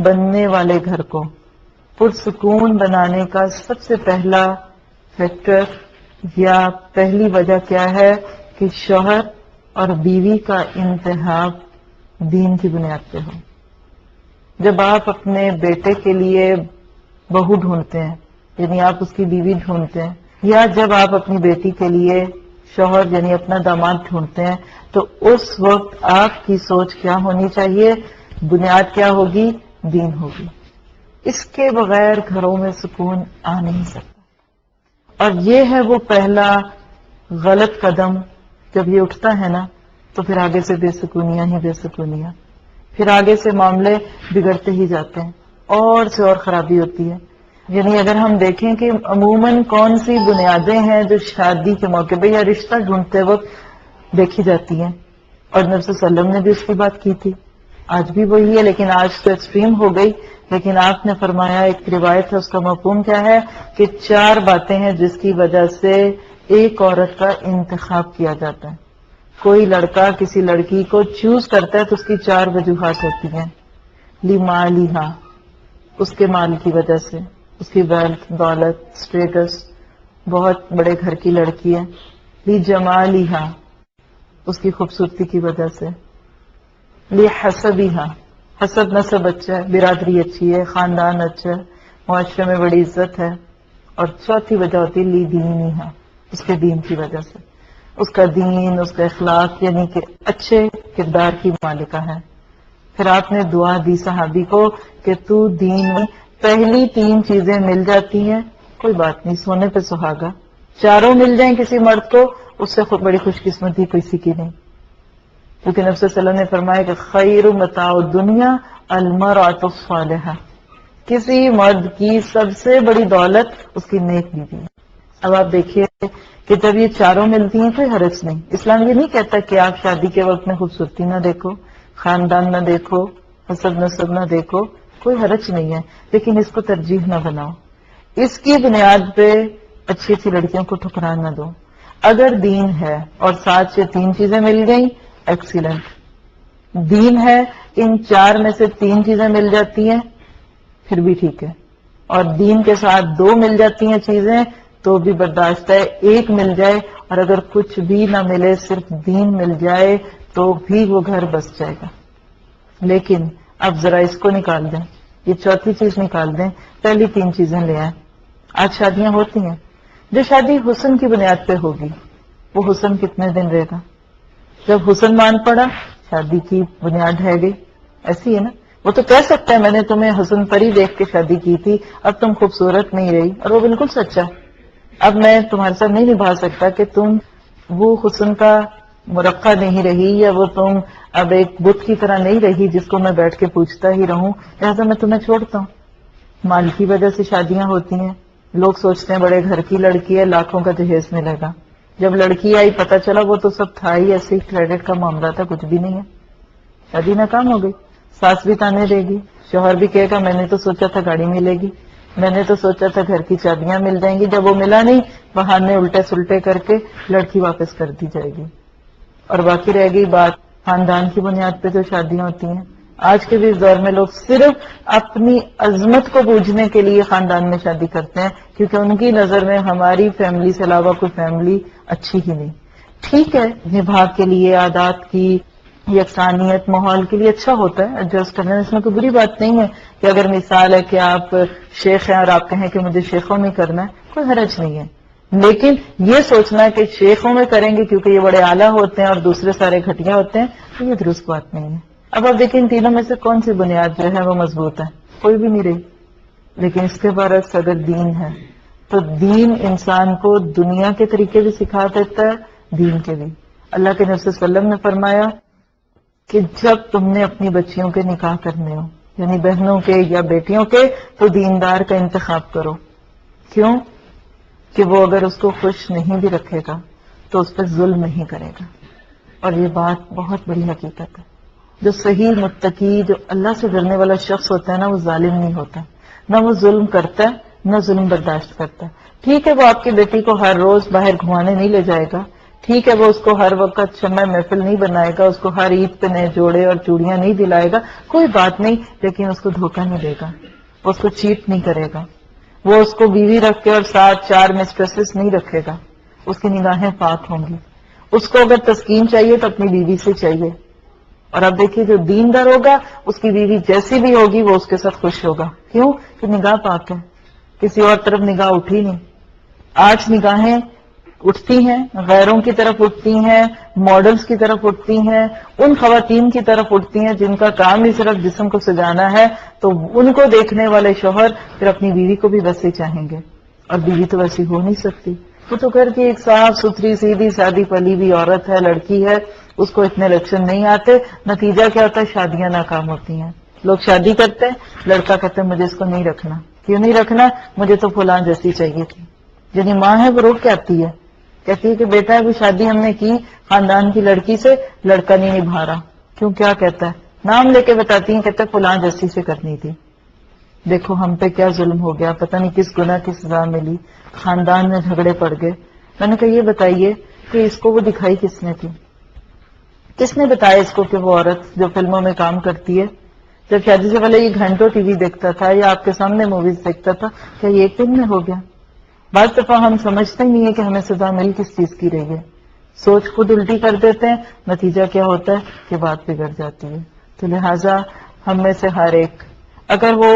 بننے والے گھر کو پرسکون بنانے کا سب سے پہلا فیکٹر یا پہلی وجہ کیا ہے کہ شوہر اور بیوی کا انتخاب دین کی بنیاد پہ ہو. جب آپ اپنے بیٹے کے لیے بہو ڈھونڈتے ہیں یعنی آپ اس کی بیوی ڈھونڈتے ہیں، یا جب آپ اپنی بیٹی کے لیے شوہر یعنی اپنا داماد ڈھونڈتے ہیں، تو اس وقت آپ کی سوچ کیا ہونی چاہیے؟ بنیاد کیا ہوگی؟ دین ہوگی. اس کے بغیر گھروں میں سکون آ نہیں سکتا. اور یہ ہے وہ پہلا غلط قدم. جب یہ اٹھتا ہے نا تو پھر آگے سے بے سکونیاں ہی بے سکونیاں، پھر آگے سے معاملے بگڑتے ہی جاتے ہیں اور سے اور خرابی ہوتی ہے. یعنی اگر ہم دیکھیں کہ عموماً کون سی بنیادیں ہیں جو شادی کے موقع پہ یا رشتہ ڈھونڈتے وقت دیکھی جاتی ہیں، اور نبی صلی اللہ علیہ وسلم نے بھی اس کی بات کی تھی. آج بھی وہی ہے، لیکن آج تو ایکسٹریم ہو گئی. لیکن آپ نے فرمایا، ایک روایت ہے، اس کا مفہوم کیا ہے کہ 4 باتیں ہیں جس کی وجہ سے ایک عورت کا انتخاب کیا جاتا ہے. کوئی لڑکا کسی لڑکی کو چوز کرتا ہے تو اس کی 4 وجوہات ہوتی ہیں. لمالہا، اس کے مال کی وجہ سے، اس کی ویلتھ، دولت، اسٹیٹس، بہت بڑے گھر کی لڑکی ہے. لجمالہا، اس کی خوبصورتی کی وجہ سے. لحسبہا، حسب نسب اچھا ہے، برادری اچھی ہے، خاندان اچھا ہے، معاشرے میں بڑی عزت ہے. اور چوتھی وجہ ہوتی ہے لدینہا، اس کے دین کی وجہ سے. اس کا دین، اس کا اخلاق، یعنی کہ اچھے کردار کی مالکہ ہے. پھر آپ نے دعا دی صحابی کو کہ تو دین میں پہلی 3 چیزیں مل جاتی ہیں، کوئی بات نہیں، سونے پہ سہاگا. 4 مل جائیں کسی مرد کو، اس سے خود بڑی خوش قسمتی کسی کی نہیں. کیونکہ نبی صلی اللہ علیہ وسلم نے فرمایا کہ خیر متاع الدنیا المرأۃ الصالحہ، کسی مرد کی سب سے بڑی دولت اس کی نیک بیوی. اب آپ دیکھیے کہ جب یہ 4 ملتی ہیں کوئی حرج نہیں. اسلام یہ نہیں کہتا کہ آپ شادی کے وقت میں خوبصورتی نہ دیکھو، خاندان نہ دیکھو، حسب نسب نہ دیکھو، کوئی حرج نہیں ہے. لیکن اس کو ترجیح نہ بناؤ، اس کی بنیاد پہ اچھی اچھی لڑکیوں کو ٹھکرا نہ دو. اگر دین ہے اور ساتھ سے 3 چیزیں مل گئیں، ایکسیلنٹ. دین ہے، ان 4 میں سے 3 چیزیں مل جاتی ہیں، پھر بھی ٹھیک ہے. اور دین کے ساتھ 2 مل جاتی ہیں چیزیں تو بھی برداشت ہے. 1 مل جائے اور اگر کچھ بھی نہ ملے، صرف دین مل جائے تو بھی وہ گھر بس جائے گا. لیکن اب ذرا اس کو نکال دیں، یہ چوتھی چیز نکال دیں، پہلی 3 چیزیں لے آئیں. آج شادیاں ہوتی ہیں، جو شادی حسن کی بنیاد پہ ہوگی وہ حسن کتنے دن رہے گا؟ جب حسن مان پڑا، شادی کی بنیاد ہے گئی. ایسی ہے نا، وہ تو کہہ سکتا ہے میں نے تمہیں حسن پر ہی دیکھ کے شادی کی تھی، اب تم خوبصورت نہیں رہی، اور وہ بالکل سچا. اب میں تمہارے ساتھ نہیں نبھا سکتا کہ تم وہ حسن کا مرقع نہیں رہی، یا وہ تم اب ایک بت کی طرح نہیں رہی جس کو میں بیٹھ کے پوچھتا ہی رہوں، لہٰذا میں تمہیں چھوڑتا ہوں. مال کی وجہ سے شادیاں ہوتی ہیں. لوگ سوچتے ہیں بڑے گھر کی لڑکی ہے، لاکھوں کا جہیز ملے گا. جب لڑکی آئی پتہ چلا وہ تو سب تھا ہی ایسے ہی، کریڈٹ کا معاملہ تھا، کچھ بھی نہیں ہے. شادی ناکام ہو گئی. ساس بھی تانے دے گی، شوہر بھی کہے گا میں نے تو سوچا تھا گاڑی ملے گی، میں نے تو سوچا تھا گھر کی چابیاں مل جائیں گی. جب وہ ملا نہیں، بہانے الٹے سلٹے کر کے لڑکی واپس کر دی جائے گی. اور باقی رہ گئی بات خاندان کی بنیاد پہ جو شادیاں ہوتی ہیں. آج کے بھی اس دور میں لوگ صرف اپنی عظمت کو بوجھنے کے لیے خاندان میں شادی کرتے ہیں، کیونکہ ان کی نظر میں ہماری فیملی سے علاوہ کوئی فیملی اچھی ہی نہیں. ٹھیک ہے، نبھا کے لیے عادات کی یکسانیت ماحول کے لیے اچھا ہوتا ہے ایڈجسٹ کرنا، اس میں کوئی بری بات نہیں ہے. کہ اگر مثال ہے کہ آپ شیخ ہیں اور آپ کہیں کہ مجھے شیخوں میں کرنا ہے، کوئی حرج نہیں ہے. لیکن یہ سوچنا ہے کہ شیخوں میں کریں گے کیونکہ یہ بڑے اعلیٰ ہوتے ہیں اور دوسرے سارے گھٹیا ہوتے ہیں، تو یہ درست بات نہیں ہے. اب آپ دیکھیں ان تینوں میں سے کون سی بنیاد جو ہے وہ مضبوط ہے؟ کوئی بھی نہیں رہی. لیکن اس کے برعکس اگر دین ہے تو دین انسان کو دنیا کے طریقے بھی سکھا دیتا ہے، دین کے بھی. اللہ کے نبی صلی اللہ علیہ وسلم نے فرمایا کہ جب تم نے اپنی بچیوں کے نکاح کرنے ہو، یعنی بہنوں کے یا بیٹیوں کے، تو دیندار کا انتخاب کرو. کیوں؟ کہ وہ اگر اس کو خوش نہیں بھی رکھے گا تو اس پہ ظلم نہیں کرے گا. اور یہ بات بہت بڑی حقیقت ہے. جو صحیح متقی، جو اللہ سے ڈرنے والا شخص ہوتا ہے نا، وہ ظالم نہیں ہوتا، نہ وہ ظلم کرتا ہے، نہ ظلم برداشت کرتا ہے. ٹھیک ہے، وہ آپ کی بیٹی کو ہر روز باہر گھمانے نہیں لے جائے گا، ٹھیک ہے وہ اس کو ہر وقت شمع محفل نہیں بنائے گا، اس کو ہر عید پہ نئے جوڑے اور چوڑیاں نہیں دلائے گا، کوئی بات نہیں، لیکن اس کو دھوکہ نہیں دے گا، وہ اس کو چیٹ نہیں کرے گا، وہ اس کو بیوی رکھ کے اور 7-4 مسٹریسز نہیں رکھے گا، اس کی نگاہیں پاک ہوں گی. اس کو اگر تسکین چاہیے تو اپنی بیوی سے چاہیے. اور اب دیکھیے جو دیندار ہوگا اس کی بیوی جیسی بھی ہوگی وہ اس کے ساتھ خوش ہوگا. کیوں کہ نگاہ پاک ہے، کسی اور طرف نگاہ اٹھی نہیں. 8 نگاہیں اٹھتی ہیں، غیروں کی طرف اٹھتی ہیں، ماڈلز کی طرف اٹھتی ہیں، ان خواتین کی طرف اٹھتی ہیں جن کا کام ہی صرف جسم کو سجانا ہے. تو ان کو دیکھنے والے شوہر پھر اپنی بیوی کو بھی ویسے چاہیں گے، اور بیوی تو ویسی ہو نہیں سکتی. وہ تو گھر کی ایک صاف ستھری سیدھی سادی پلی ہوئی عورت ہے، لڑکی ہے، اس کو اتنے لچھن نہیں آتے. نتیجہ کیا ہوتا ہے؟ شادیاں ناکام ہوتی ہیں. لوگ شادی کرتے ہیں، لڑکا کہتے ہیں مجھے اس کو نہیں رکھنا. کیوں نہیں رکھنا؟ مجھے تو فلاں جیسی چاہیے تھی. یعنی ماں ہے وہ رو کے آتی ہے، کہتی ہے کہ بیٹا ابھی شادی ہم نے کی خاندان کی لڑکی سے، لڑکا نہیں نبھا رہا. کیوں؟ کیا کہتا ہے؟ نام لے کے بتاتی ہیں، کہتے ہیں فلاں جیسی سے کرنی تھی. دیکھو ہم پہ کیا ظلم ہو گیا، پتہ نہیں کس گناہ کی سزا ملی، خاندان میں جھگڑے پڑ گئے. میں نے کہا یہ بتائیے کہ اس کو وہ دکھائی کس نے تھی؟ کس نے بتایا اس کو کہ وہ عورت جو فلموں میں کام کرتی ہے، جب شادی سے پہلے یہ گھنٹوں ٹی وی دیکھتا تھا یا آپ کے سامنے موویز دیکھتا تھا، کیا یہ ایک دن میں ہو گیا؟ بعض دفعہ ہم سمجھتے ہی نہیں ہے کہ ہمیں سزا مل کس چیز کی رہی ہے، سوچ خود الٹی کر دیتے ہیں، نتیجہ کیا ہوتا ہے کہ بات بگڑ جاتی ہے. تو لہٰذا ہم میں سے ہر ایک اگر وہ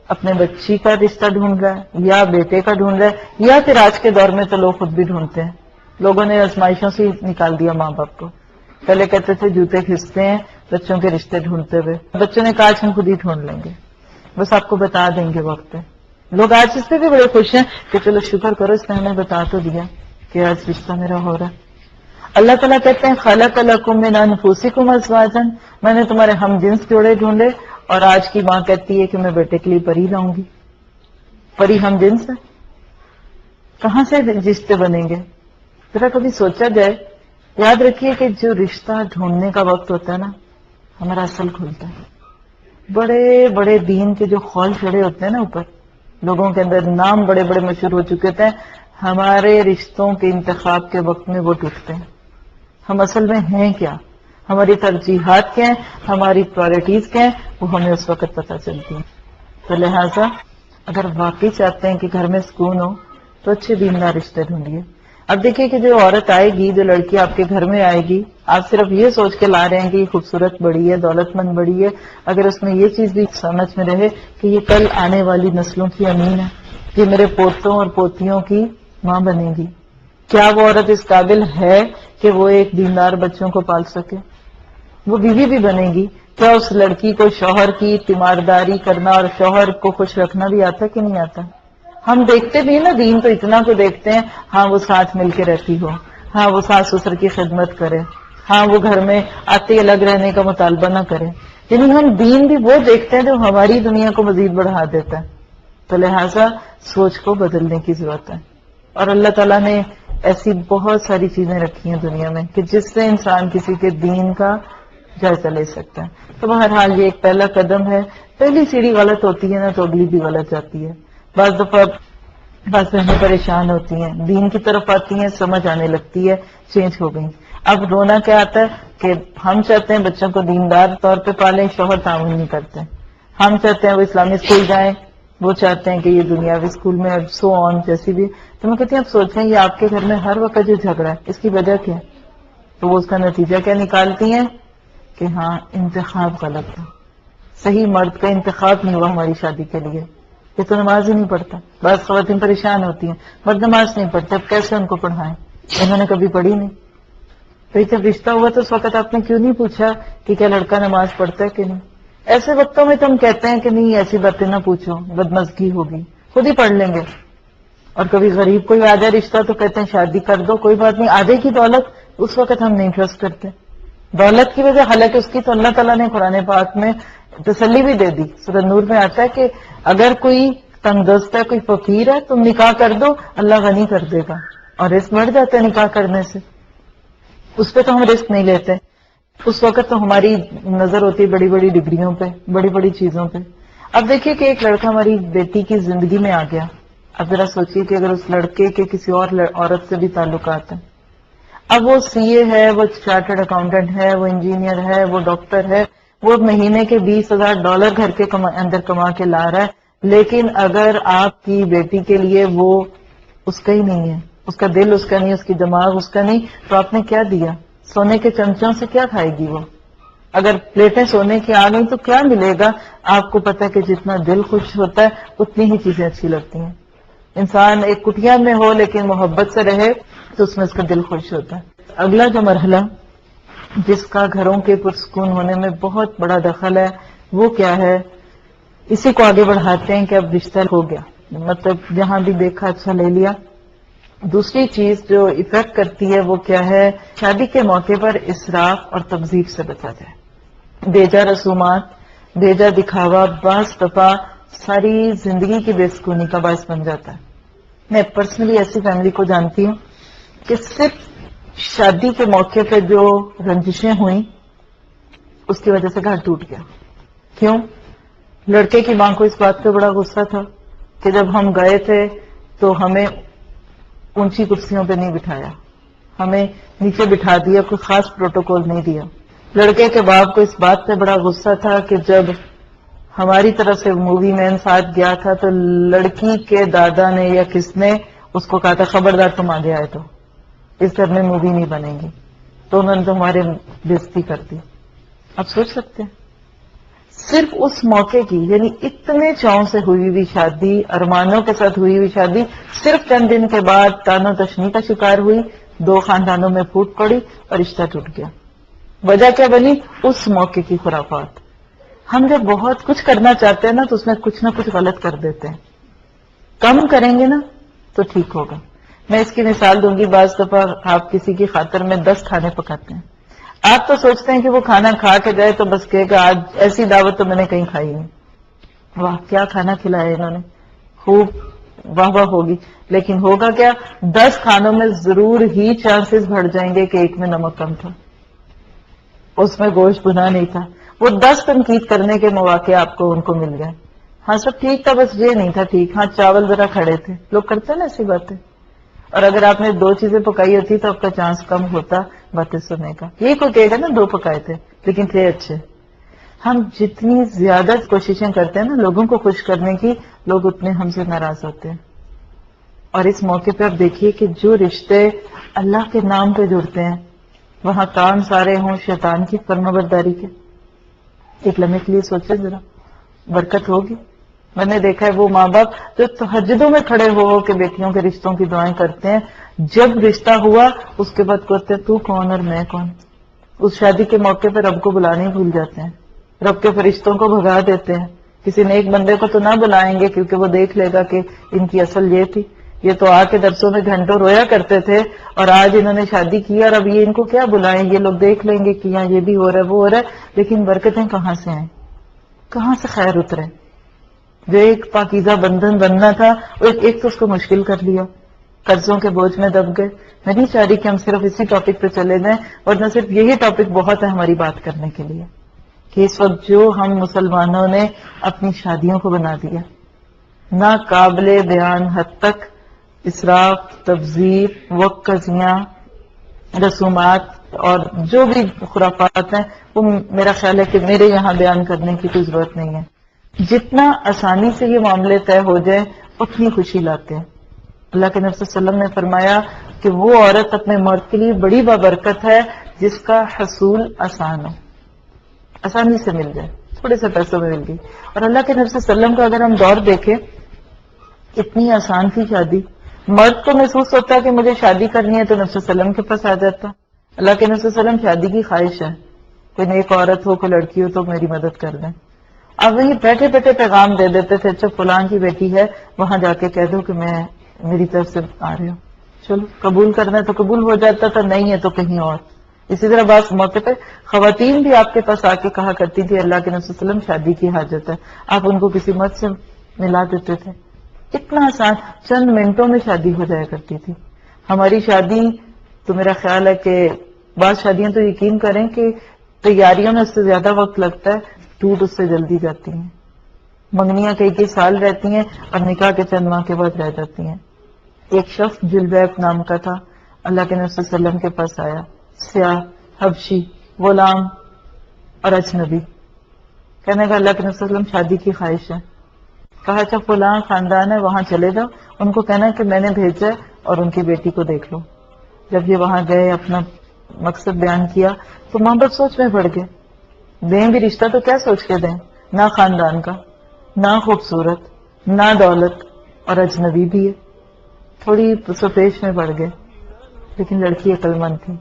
اپنے بچی کا رشتہ ڈھونڈ رہا ہے یا بیٹے کا ڈھونڈ رہا ہے، یا پھر آج کے دور میں تو لوگ خود بھی ڈھونڈتے ہیں. لوگوں نے آزمائشوں سے نکال دیا ماں باپ کو. پہلے کہتے تھے جوتے کھستے ہیں بچوں کے رشتے ڈھونڈتے ہوئے، بچوں نے کہا ہم خود ہی ڈھونڈ لیں گے، بس آپ کو بتا دیں گے وقت پہ. لوگ آج اس پہ بھی بڑے خوش ہیں کہ چلو شکر کرو اس نے ہمیں بتا تو دیا کہ آج رشتہ میرا ہو رہا ہے. اللہ تعالیٰ کہتے ہیں خلق لکم من انفسکم ازواجا، میں نے تمہارے ہم جنس جوڑے ڈھونڈے. اور آج کی ماں کہتی ہے کہ میں بیٹے کے لیے پری لاؤں گی. پری ہم جنس ہے، کہاں سے رشتے بنیں گے؟ ذرا کبھی سوچا جائے. یاد رکھیے کہ جو رشتہ ڈھونڈنے کا وقت ہوتا ہے نا، ہمارا اصل کھلتا ہے. بڑے بڑے دین کے جو خول چڑھے ہوتے ہیں نا اوپر، لوگوں کے اندر نام بڑے بڑے مشہور ہو چکے ہوتے ہیں، ہمارے رشتوں کے انتخاب کے وقت میں وہ ٹوٹتے ہیں. ہم اصل میں ہیں کیا، ہماری ترجیحات کیا ہیں، ہماری پرائرٹیز کیا ہیں، وہ ہمیں اس وقت پتہ چلتی ہیں. تو لہٰذا اگر واقعی چاہتے ہیں کہ گھر میں سکون ہو تو اچھے دیندار رشتے ڈھونڈیے. اب دیکھیے کہ جو عورت آئے گی، جو لڑکی آپ کے گھر میں آئے گی، آپ صرف یہ سوچ کے لا رہے ہیں کہ یہ خوبصورت بڑی ہے، دولت مند بڑی ہے. اگر اس میں یہ چیز بھی سمجھ میں رہے کہ یہ کل آنے والی نسلوں کی امین ہے، یہ میرے پوتوں اور پوتیوں کی ماں بنے گی، کیا وہ عورت اس قابل ہے کہ وہ ایک دیندار بچوں کو پال سکے؟ وہ بیوی بھی بنے گی. کیا اس لڑکی کو شوہر کی تیمارداری کرنا اور شوہر کو خوش رکھنا بھی آتا ہے کہ نہیں آتا؟ ہم دیکھتے بھی نا، دین تو اتنا کو دیکھتے ہیں، ہاں وہ ساتھ مل کے رہتی ہو، ہاں وہ ساس سسر کی خدمت کرے، ہاں وہ گھر میں آتے الگ رہنے کا مطالبہ نہ کرے. یعنی ہم دین بھی وہ دیکھتے ہیں جو ہماری دنیا کو مزید بڑھا دیتا ہے. تو لہٰذا سوچ کو بدلنے کی ضرورت ہے. اور اللہ تعالیٰ نے ایسی بہت ساری چیزیں رکھی ہیں دنیا میں کہ جس سے انسان کسی کے دین کا جائزہ لے سکتا ہے. تو بہرحال یہ ایک پہلا قدم ہے. پہلی سیڑھی غلط ہوتی ہے نا تو اگلی بھی غلط جاتی ہے. بعض دفعہ بعض بہنیں پریشان ہوتی ہیں، دین کی طرف آتی ہیں، سمجھ آنے لگتی ہے، چینج ہو گئی. اب رونا کیا آتا ہے کہ ہم چاہتے ہیں بچوں کو دیندار طور پہ پالیں، شوہر تعاون نہیں کرتے. ہم چاہتے ہیں وہ اسلامی اسکول جائیں، وہ چاہتے ہیں کہ یہ دنیاوی اسکول میں سو آن جیسی بھی. تو میں کہتی ہوں آپ سوچیں یہ آپ کے گھر میں ہر وقت جو جھگڑا ہے اس کی وجہ کیا ہے؟ تو وہ اس کا نتیجہ کیا نکالتی ہیں کہ ہاں انتخاب غلط تھا، صحیح مرد کا انتخاب نہیں ہوا ہماری شادی کے لیے. یہ تو نماز ہی نہیں پڑھتا. بعض خواتین پریشان ہوتی ہیں مرد نماز نہیں پڑھتے، اب کیسے ان کو پڑھائیں؟ انہوں نے کبھی پڑھی نہیں. تو جب رشتہ ہوا تو اس وقت آپ نے کیوں نہیں پوچھا کہ کیا لڑکا نماز پڑھتا ہے کہ نہیں؟ ایسے وقتوں میں تو ہم کہتے ہیں کہ نہیں ایسی باتیں نہ پوچھو، بدمزگی ہوگی، خود ہی پڑھ لیں گے. اور کبھی غریب کوئی آ جائے رشتہ تو کہتے ہیں شادی کر دو، کوئی بات نہیں، آدھے کی دولت. اس وقت ہم نہیں ٹرسٹ کرتے دولت کی وجہ، حالانکہ اس کی تو اللہ تعالیٰ نے قرآن پاک میں تسلی بھی دے دی. سورۃ نور میں آتا ہے کہ اگر کوئی تنگ دست ہے، کوئی فقیر ہے، تم نکاح کر دو، اللہ غنی کر دے گا. اور رزق بڑھ جاتا ہے نکاح کرنے سے. اس پہ تو ہم رسک نہیں لیتے. اس وقت تو ہماری نظر ہوتی ہے بڑی بڑی ڈگریوں پہ، بڑی بڑی چیزوں پہ. اب دیکھیے کہ ایک لڑکا ہماری بیٹی کی زندگی میں آ گیا. اب ذرا سوچیے کہ اگر اس لڑکے کے کسی اور عورت سے بھی تعلقات ہیں، اب وہ سی اے ہے، وہ چارٹرڈ اکاؤنٹنٹ ہے، وہ انجینئر ہے، وہ ڈاکٹر ہے، وہ مہینے کے $20,000 گھر کے اندر کما کے لا رہا ہے، لیکن اگر آپ کی بیٹی کے لیے وہ اس کا ہی نہیں ہے، اس کا دل اس کا نہیں، اس کی دماغ اس کا نہیں، تو آپ نے کیا دیا؟ سونے کے چمچوں سے کیا کھائے گی وہ؟ اگر پلیٹیں سونے کی آ گئی تو کیا ملے گا؟ آپ کو پتا کہ جتنا دل خوش ہوتا ہے اتنی ہی چیزیں اچھی لگتی ہیں. انسان ایک کٹیا میں ہو لیکن محبت سے رہے تو اس میں اس کا دل خوش ہوتا ہے. اگلا جو مرحلہ جس کا گھروں کے پرسکون ہونے میں بہت بڑا دخل ہے وہ کیا ہے؟ اسی کو آگے بڑھاتے ہیں کہ اب رشتہ ہو گیا، مطلب جہاں بھی دیکھا اچھا لے لیا. دوسری چیز جو افیکٹ کرتی ہے وہ کیا ہے؟ شادی کے موقع پر اسراف اور تبذیر سے بچا جائے. بیجا رسومات، بیجا دکھاوا بعض دفعہ ساری زندگی کی بے سکونی کا باعث بن جاتا ہے. میں پرسنلی ایسی فیملی کو جانتی ہوں کہ صرف شادی کے موقع پہ جو رنجشیں ہوئیں اس کی وجہ سے گھر ٹوٹ گیا. کیوں؟ لڑکے کی ماں کو اس بات پہ بڑا غصہ تھا کہ جب ہم گئے تھے تو ہمیں اونچی کرسیوں پہ نہیں بٹھایا، ہمیں نیچے بٹھا دیا، کوئی خاص پروٹوکول نہیں دیا. لڑکے کے باپ کو اس بات پہ بڑا غصہ تھا کہ جب ہماری طرف سے مووی مین ساتھ گیا تھا تو لڑکی کے دادا نے یا کس نے اس کو کہا تھا خبردار تم آگے آئے تو اس گھر میں مووی نہیں بنے گی، تو انہوں نے تو ہمارے بےزتی کر دی. آپ سوچ سکتے ہیں صرف اس موقع کی، یعنی اتنے چاؤں سے ہوئی ہوئی شادی، ارمانوں کے ساتھ ہوئی ہوئی شادی، صرف چند دن کے بعد تانو تشنی کا شکار ہوئی، 2 خاندانوں میں پھوٹ پڑی اور رشتہ ٹوٹ گیا. وجہ کیا بنی؟ اس موقع کی خرافات. ہم جب بہت کچھ کرنا چاہتے ہیں نا تو اس میں کچھ نہ کچھ غلط کر دیتے ہیں. کم کریں گے نا تو ٹھیک ہوگا. میں اس کی مثال دوں گی. بعض دفعہ آپ کسی کی خاطر میں 10 کھانے پکاتے ہیں، آپ تو سوچتے ہیں کہ وہ کھانا کھا کے جائے تو بس کہے گا آج ایسی دعوت تو میں نے کہیں کھائی نہیں، واہ کیا کھانا کھلایا انہوں نے، خوب واہ واہ ہوگی. لیکن ہوگا کیا؟ 10 کھانوں میں ضرور ہی چانسز بڑھ جائیں گے کہ ایک میں نمک کم تھا، اس میں گوشت بنا نہیں تھا. وہ 10 تنقید کرنے کے مواقع آپ کو ان کو مل گئے. ہاں سب ٹھیک تھا بس یہ نہیں تھا ٹھیک، ہاں چاول ذرا کھڑے تھے. لوگ کرتے ہیں نا ایسی باتیں. اور اگر آپ نے 2 چیزیں پکائی ہوتی تو آپ کا چانس کم ہوتا باتیں سننے کا. یہی کوئی کہے گا نا 2 پکائے تھے لیکن تھے اچھے. ہم جتنی زیادہ کوششیں کرتے ہیں نا لوگوں کو خوش کرنے کی، لوگ اتنے ہم سے ناراض ہوتے ہیں. اور اس موقع پہ آپ دیکھیے کہ جو رشتے اللہ کے نام پہ جڑتے ہیں وہاں کام سارے ہوں شیطان کی فرمانبرداری کے. ایک لمحے کے لیے سوچیں ذرا، برکت ہوگی. میں نے دیکھا ہے وہ ماں باپ جو تہجدوں میں کھڑے ہو کے بیٹیوں کے رشتوں کی دعائیں کرتے ہیں، جب رشتہ ہوا اس کے بعد کہتے ہیں تو کون اور میں کون. اس شادی کے موقع پہ رب کو بلانے ہی بھول جاتے ہیں، رب کے فرشتوں کو بھگا دیتے ہیں. کسی نیک بندے کو تو نہ بلائیں گے کیونکہ وہ دیکھ لے گا کہ ان کی اصل یہ تھی، یہ تو آ کے درسوں میں گھنٹوں رویا کرتے تھے اور آج انہوں نے شادی کی اور اب یہ ان کو کیا بلائیں، یہ لوگ دیکھ لیں گے کہ یہاں یہ بھی ہو رہا ہے وہ ہو رہا ہے. لیکن برکتیں کہاں سے آئیں، کہاں سے خیر اترے؟ جو ایک پاکیزہ بندھن بننا تھا ایک تو اس کو مشکل کر لیا، قرضوں کے بوجھ میں دب گئے. میں نہیں چاہ رہی کہ ہم صرف اسی ٹاپک پہ چلے جائیں، ورنہ صرف یہی ٹاپک بہت ہے ہماری بات کرنے کے لیے کہ اس وقت جو ہم مسلمانوں نے اپنی شادیوں کو بنا دیا، ناقابل بیان حد تک اسراف، تبذیر، وقت کا ضیاع، رسومات اور جو بھی خرافات ہیں وہ میرا خیال ہے کہ میرے یہاں بیان کرنے کی کوئی ضرورت نہیں ہے. جتنا آسانی سے یہ معاملے طے ہو جائیں اتنی خوشی لاتے ہیں. اللہ کے نبی صلی اللہ علیہ وسلم نے فرمایا کہ وہ عورت اپنے مرد کے لیے بڑی بابرکت ہے جس کا حصول آسان ہو، آسانی سے مل جائے، تھوڑے سے پیسوں میں مل گئی. اور اللہ کے نبی صلی اللہ علیہ وسلم کا اگر ہم دور دیکھیں اتنی آسان تھی شادی. مرد کو محسوس ہوتا ہے کہ مجھے شادی کرنی ہے تو نبی صلی اللہ علیہ وسلم کے پاس آ جاتا. اللہ کے نبی صلی اللہ علیہ وسلم شادی کی خواہش ہے، کوئی نیک عورت ہو کوئی لڑکی ہو تو میری مدد کر دیں. اب وہیں بیٹھے بیٹھے پیغام دے دیتے تھے، اچھا فلان کی بیٹی ہے وہاں جا کے کہہ دو کہ میں میری طرف سے آ رہی ہوں، چلو قبول کرنا ہے تو قبول ہو جاتا تھا، نہیں ہے تو کہیں اور. اسی طرح بعض موقع پہ خواتین بھی آپ کے پاس آ کے کہا کرتی تھی اللہ کے نبی صلی اللہ علیہ وسلم شادی کی حاجت ہے، آپ ان کو کسی مرد سے ملا دیتے تھے. اتنا آسان، چند منٹوں میں شادی ہو جایا کرتی تھی. ہماری شادی تو میرا خیال ہے کہ بعض شادیاں تو یقین کریں کہ تیاریوں میں اس سے زیادہ وقت لگتا ہے، ٹوٹ اس سے جلدی جاتی ہیں. منگنیاں کئی سال رہتی ہیں اور نکاح کے چند ماہ کے بعد رہ جاتی ہیں. ایک شخص جلبیب نام کا تھا، اللہ کے نبی صلی اللہ علیہ وسلم کے پاس آیا، سیاہ، حبشی، غلام اور اجنبی. کہنے کا اللہ کے نبی صلی اللہ علیہ وسلم شادی کی خواہش ہے. کہا اچھا فلاں خاندان ہے وہاں چلے جاؤ، ان کو کہنا کہ میں نے بھیجا ہے اور ان کی بیٹی کو دیکھ لو. جب یہ وہاں گئے اپنا مقصد بیان کیا تو محمد سوچ میں پڑ گئے، دیں بھی رشتہ تو کیا سوچ کے دیں، نہ خاندان کا، نہ خوبصورت، نہ دولت، اور اجنبی بھی ہے. تھوڑی سفیش میں پڑ گئے، لیکن لڑکی عقل مند تھی.